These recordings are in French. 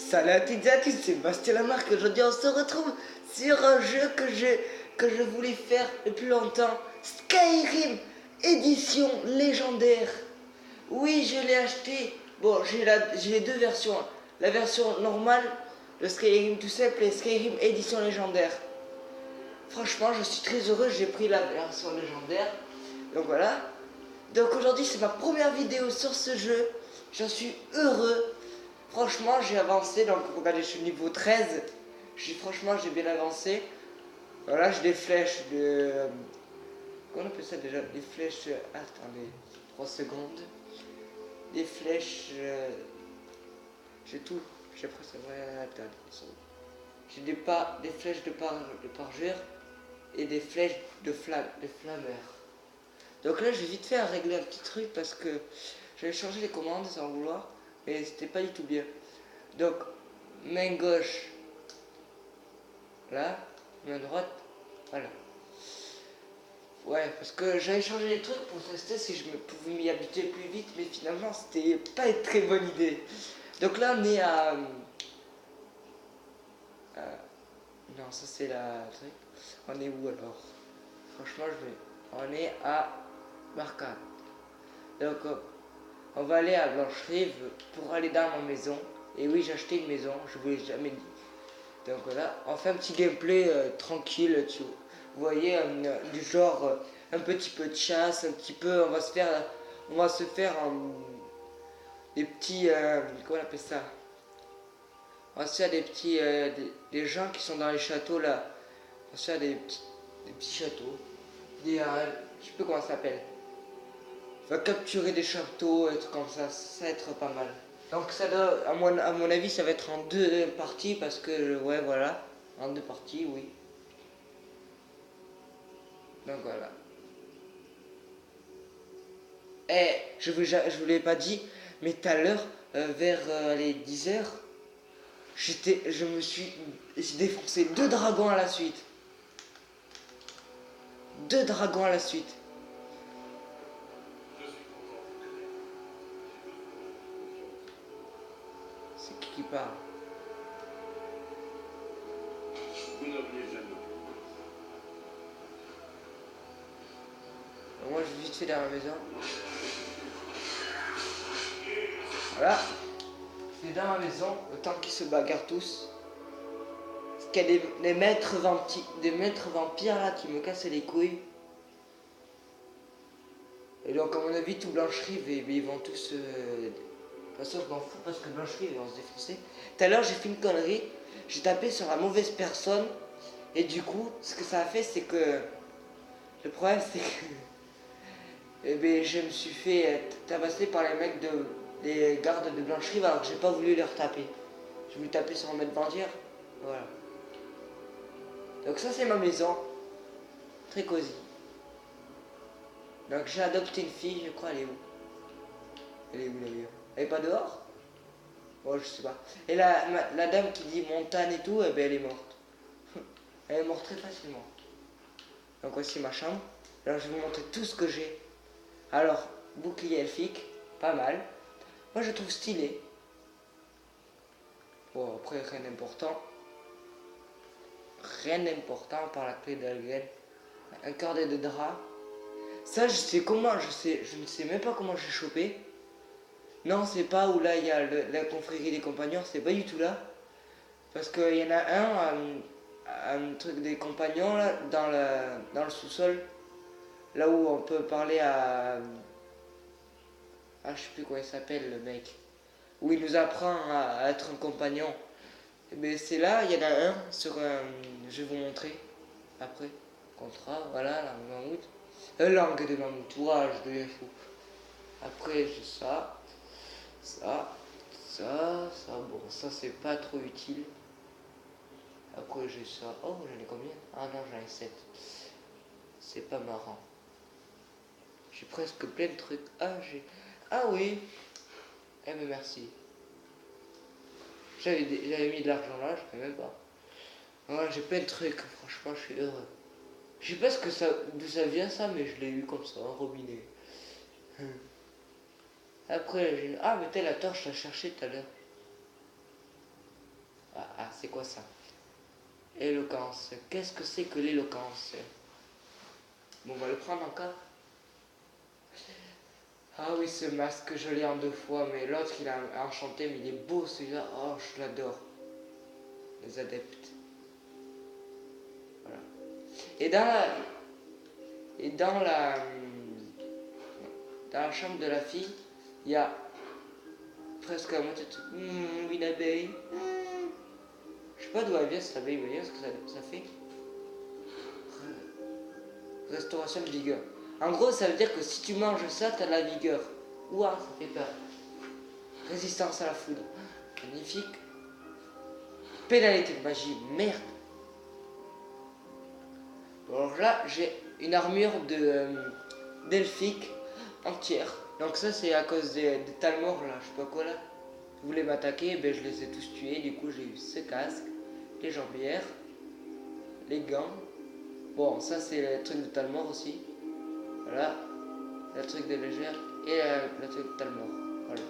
Salut à toutes et à tous, c'est Bastien Lamarck. Aujourd'hui on se retrouve sur un jeu que je voulais faire depuis longtemps. Skyrim édition légendaire. Oui, je l'ai acheté. Bon, j'ai les deux versions. La version normale, le Skyrim tout simple et Skyrim édition légendaire. Franchement, je suis très heureux, j'ai pris la version légendaire. Donc voilà. Donc aujourd'hui, c'est ma première vidéo sur ce jeu. J'en suis heureux. Franchement, j'ai avancé. Donc regardez, je suis niveau 13. Franchement, j'ai bien avancé. Voilà, j'ai des flèches de... Comment on appelle ça déjà? Des flèches... Attendez, 3 secondes. Des flèches... J'ai tout. J'ai presque... Ouais, attendez. J'ai des flèches de parjure et des flèches de flammeur. Donc là, j'ai vite fait à régler un petit truc parce que j'avais changé les commandes sans vouloir, mais c'était pas du tout bien. Donc, main gauche, là, main droite, voilà. Ouais, parce que j'avais changé les trucs pour tester si je pouvais m'y habituer plus vite, mais finalement, c'était pas une très bonne idée. Donc là, on est à... non, ça c'est la truc. On est où alors? Franchement, on est à Marca. Donc, on va aller à Blancherive pour aller dans ma maison. Et oui, j'ai acheté une maison, je vous l'ai jamais dit. Donc voilà, on fait un petit gameplay tranquille, vous voyez, du genre un petit peu de chasse, un petit peu, on va se faire des petits, comment on appelle ça? On va se faire des petits, des gens qui sont dans les châteaux là. On va se faire des petits châteaux. Je sais plus comment ça s'appelle. On va capturer des châteaux et tout comme ça va être pas mal. Donc ça doit, à mon avis, ça va être en deux parties parce que, ouais, voilà. En deux parties, oui. Donc voilà. Eh, je vous l'ai pas dit, mais tout à l'heure, vers les 10h, j'ai défoncé 2 dragons à la suite. 2 dragons à la suite. C'est qui parle? Vous n'auriez jamais. Moi, je vais vite fait dans la maison. Voilà. C'est dans ma maison, le temps qu'ils se bagarrent tous. Parce qu'il y a des maîtres vampires là qui me cassent les couilles. Et donc, à mon avis, tout Blancherive, ils vont tous... De toute façon, je m'en fous parce que Blancherive, ils vont se défoncer. Tout à l'heure, j'ai fait une connerie. J'ai tapé sur la mauvaise personne. Et du coup, ce que ça a fait, c'est que... Le problème, c'est que... Eh ben, je me suis fait tabasser par les mecs des gardes de Blancherive alors que j'ai pas voulu leur taper. J'ai voulu taper sur un maître bandière. Voilà. Donc ça, c'est ma maison. Très cosy. Donc j'ai adopté une fille, je crois, elle est où? Elle est où d'ailleurs? Elle est pas dehors? Bon, je sais pas. Et la dame qui dit montagne et tout, eh ben, elle est morte. Elle est morte très facilement. Donc voici ma chambre. Alors je vais vous montrer tout ce que j'ai. Alors, bouclier elfique, pas mal. Moi je trouve stylé. Bon, après rien d'important. Rien d'important par la clé d'Algen. Un cordet de drap. Ça, je sais comment, je ne sais même pas comment j'ai chopé. Non, c'est pas où là il y a la confrérie des compagnons, c'est pas du tout là. Parce qu'il y en a un truc des compagnons là, dans le sous-sol. Là où on peut parler à... Ah, je sais plus comment il s'appelle le mec. Où il nous apprend à être un compagnon. Et bien c'est là, il y en a un sur un... Je vais vous montrer après. Contrat, voilà, la mammouth. Langue de mammouth, ouah, je deviens fou. Après j'ai ça, bon ça c'est pas trop utile. Après j'ai ça, oh j'en ai combien? Ah non j'en ai 7. C'est pas marrant. J'ai presque plein de trucs. Ah oui. Eh ben merci. J'avais mis de l'argent là, je sais même pas. Voilà, j'ai plein de trucs, franchement je suis heureux. Je sais pas d'où ça vient ça, mais je l'ai eu comme ça, un robinet. Après, ah mais t'es la torche, je l'ai cherché tout à l'heure. c'est quoi ça? Éloquence. Qu'est-ce que c'est que l'éloquence? Bon, on va le prendre encore. Ah oui, ce masque, je l'ai en 2 fois, mais l'autre, il a enchanté, mais il est beau celui-là. Oh, je l'adore. Les adeptes. Voilà. Et dans la chambre de la fille, il y a presque à moitié de truc. Une abeille. Je sais pas d'où elle vient cette abeille, vous voyez ce que ça fait? Restauration de vigueur. En gros, ça veut dire que si tu manges ça, t'as de la vigueur. Ouah, ça fait peur. Résistance à la foudre. Magnifique. Pénalité de magie. Merde. Bon, alors là, j'ai une armure d'elfique entière. Donc ça, c'est à cause des Talmor, là. Je sais pas quoi, là. Ils voulaient m'attaquer, ben je les ai tous tués. Du coup, j'ai eu ce casque, les jambières, les gants. Bon, ça, c'est le truc de Talmor aussi. Voilà. Le truc de légère et le truc de Talmor. Voilà.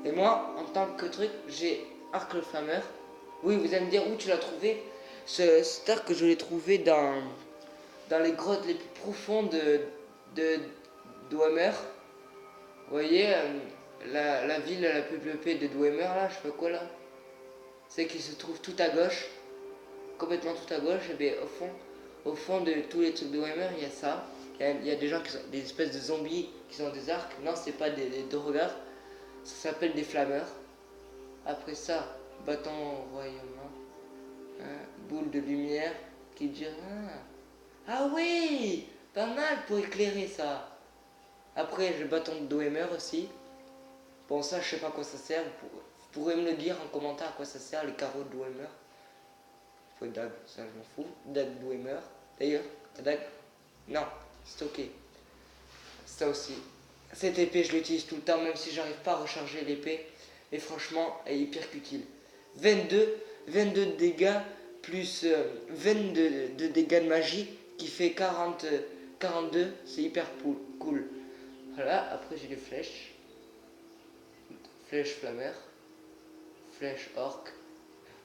Et moi, en tant que truc, j'ai arc le flammeur. Oui, vous allez me dire où tu l'as trouvé. Cet arc, je l'ai trouvé dans les grottes les plus profondes de Dwemer. Vous voyez, la ville la plus peuplée de Dwemer, là, je sais pas quoi, là. C'est qui se trouve tout à gauche. Complètement tout à gauche. Et bien, au fond de tous les trucs de Dwemer, il y a ça. Il y a des gens qui sont des espèces de zombies qui ont des arcs. Non, c'est pas des Dorogar. Ça s'appelle des flammeurs. Après ça, bâton royaume. Boule de lumière qui dit ah oui, pas mal pour éclairer ça. Après, j'ai le bâton de Dwemer aussi. Bon, ça, je sais pas à quoi ça sert. Vous pourrez me le dire en commentaire à quoi ça sert, les carreaux de Dwemer. Faut dague, ça je m'en fous. Dague Dwemer. D'ailleurs, dague. Non, c'est ok. Ça aussi. Cette épée, je l'utilise tout le temps, même si j'arrive pas à recharger l'épée. Et franchement, elle est hyper utile. 22 de dégâts plus 22 de dégâts de magie qui fait 42. C'est hyper cool. Voilà, après j'ai les flèches. Flèche flammeur. Flèche orc.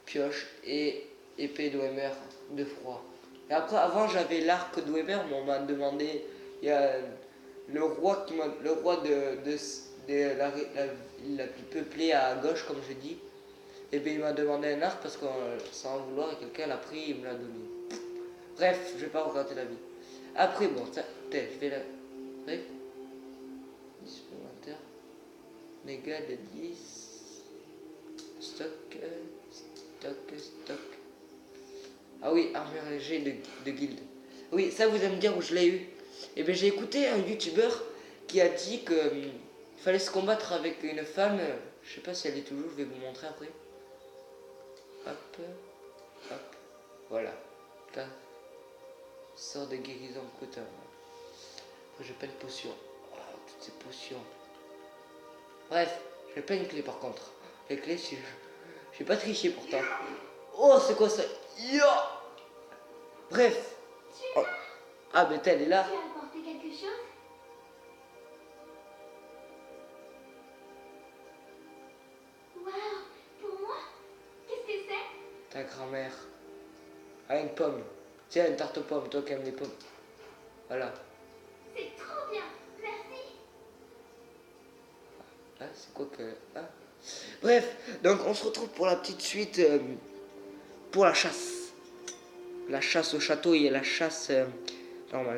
Pioche et épée Dwemer de froid. Et après, avant j'avais l'arc Dwemer, mais on m'a demandé, il y a le roi de la ville la plus peuplée à gauche, comme je dis. Et bien il m'a demandé un arc parce que sans vouloir, quelqu'un l'a pris et il me l'a donné. Bref, je vais pas regretter la vie. Après, bon, ça, je vais la. Bref. 10 supplémentaires. Dégâts de 10. Stock. Ah oui, armure léger de guilde. Oui, ça vous allez me dire où je l'ai eu. Et bien j'ai écouté un youtubeur qui a dit que fallait se combattre avec une femme. Je sais pas si elle est toujours, je vais vous montrer après. Hop. Voilà. Là. Sort de guérison coûte. Après j'ai pas de potion. Oh, toutes ces potions. Bref, j'ai pas une clé par contre. Les clés, si j'ai pas triché pourtant. Oh, c'est quoi ça? Yo. Bref. Oh. Ah, mais elle est là. Tu as apporté quelque chose? Waouh, pour moi? Qu'est-ce que c'est? Ta grand-mère. Ah, une pomme. Tiens, une tarte aux pommes, toi qui aimes les pommes. Voilà. C'est trop bien, merci. Ah, c'est quoi que... Ah. Bref, donc on se retrouve pour la petite suite, pour la chasse. La chasse au château et la chasse normale.